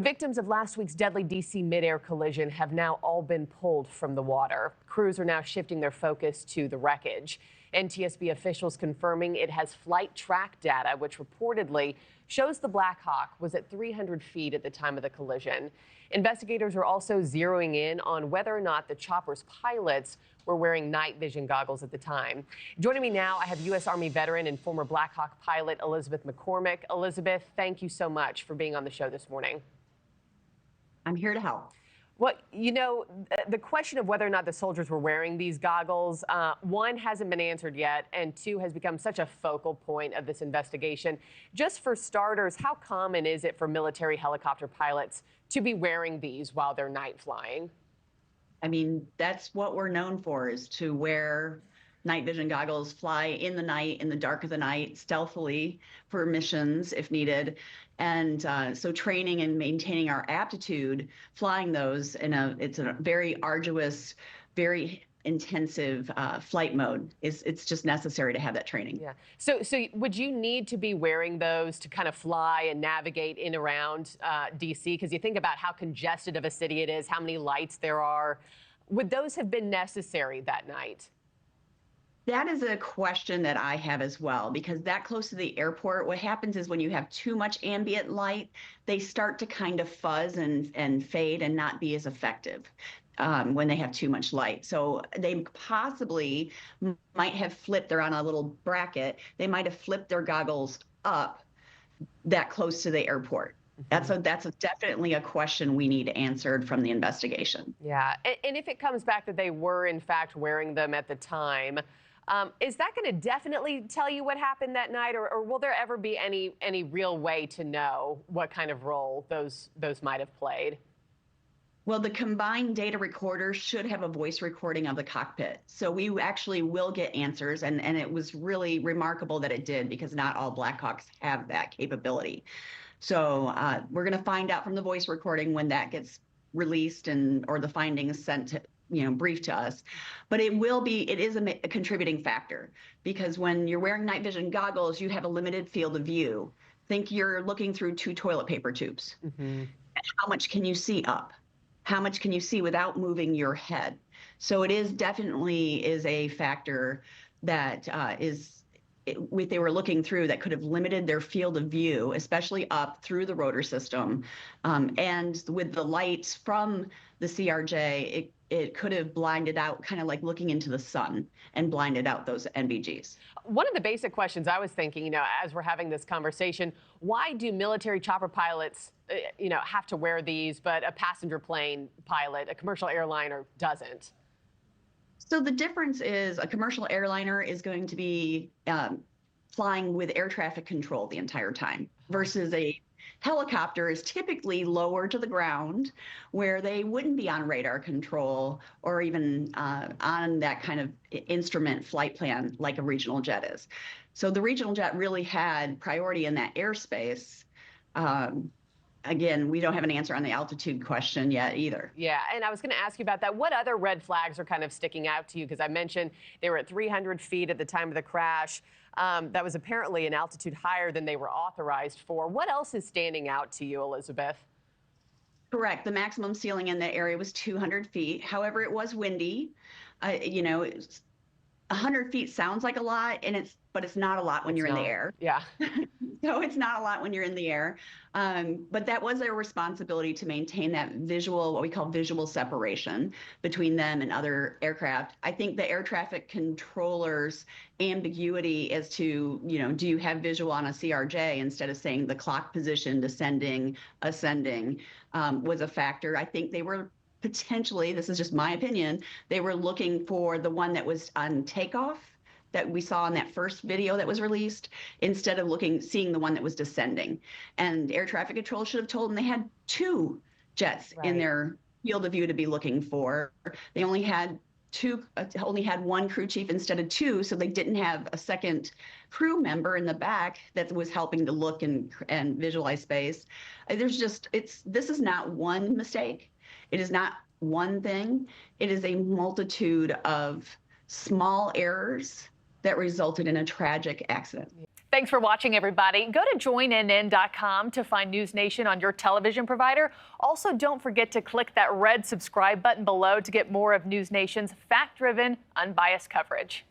Victims of last week's deadly D.C. midair collision have now all been pulled from the water. Crews are now shifting their focus to the wreckage. NTSB officials confirming it has flight track data, which reportedly shows the Black Hawk was at 300 feet at the time of the collision. Investigators are also zeroing in on whether or not the chopper's pilots were wearing night vision goggles at the time. Joining me now, I have U.S. Army veteran and former Black Hawk pilot Elizabeth McCormick. Elizabeth, thank you so much for being on the show this morning. I'm here to help. Well, you know, the question of whether or not the soldiers were wearing these goggles, one, hasn't been answered yet, and two, has become such a focal point of this investigation. Just for starters, how common is it for military helicopter pilots to be wearing these while they're night flying? I mean, that's what we're known for, is to wear night vision goggles, fly in the night, in the dark of the night, stealthily for missions if needed. And so training and maintaining our aptitude, flying those it's a very arduous, very intensive flight mode. It's just necessary to have that training. Yeah. So would you need to be wearing those to kind of fly and navigate in around D.C.? Because you think about how congested of a city it is, how many lights there are. Would those have been necessary that night? That is a question that I have as well, because that close to the airport, what happens is when you have too much ambient light, they start to kind of fuzz and fade and not be as effective when they have too much light. So they possibly might have flipped, they're on a little bracket, they might have flipped their goggles up that close to the airport. That's definitely a question we need answered from the investigation. Yeah, and if it comes back that they were in fact wearing them at the time, is that going to definitely tell you what happened that night, or will there ever be any real way to know what kind of role those might have played? Well, the combined data recorder should have a voice recording of the cockpit. So we actually will get answers, and it was really remarkable that it did, because not all Blackhawks have that capability. So we're going to find out from the voice recording when that gets released or the findings sent to, briefed to us. But it is a contributing factor, because when you're wearing night vision goggles, you have a limited field of view. Think you're looking through 2 toilet paper tubes. Mm-hmm. How much can you see up? How much can you see without moving your head? So it definitely is a factor that they were looking through, that could have limited their field of view, especially up through the rotor system. And with the lights from the CRJ, it could have blinded out, kind of like looking into the sun, and blinded out those NVGs. One of the basic questions I was thinking, as we're having this conversation, why do military chopper pilots, have to wear these, but a passenger plane pilot, a commercial airliner, doesn't? So the difference is a commercial airliner is going to be flying with air traffic control the entire time, versus a helicopter is typically lower to the ground, where they wouldn't be on radar control or even on that kind of instrument flight plan like a regional jet is. So the regional jet really had priority in that airspace. Again, we don't have an answer on the altitude question yet either. Yeah, and I was going to ask you about that. What other red flags are kind of sticking out to you? Because I mentioned they were at 300 feet at the time of the crash. That was apparently an altitude higher than they were authorized for. What else is standing out to you, Elizabeth? Correct. The maximum ceiling in that area was 200 feet. However, it was windy. 100 feet sounds like a lot, but it's not a lot when you're in the air. Yeah. So it's not a lot when you're in the air. But that was their responsibility to maintain that visual, what we call visual separation between them and other aircraft. I think the air traffic controllers' ambiguity as to, do you have visual on a CRJ instead of saying the clock position, descending, ascending, was a factor. I think they were potentially, this is just my opinion, they were looking for the one that was on takeoff that we saw in that first video that was released, instead of seeing the one that was descending. And air traffic control should have told them they had 2 jets in their field of view to be looking for. They only had 1 crew chief instead of 2, so they didn't have a second crew member in the back that was helping to look and visualize space. This is not one mistake. It is not one thing. It is a multitude of small errors that resulted in a tragic accident. Thanks for watching, everybody. Go to joinnn.com to find NewsNation on your television provider. Also, don't forget to click that red subscribe button below to get more of NewsNation's fact-driven, unbiased coverage.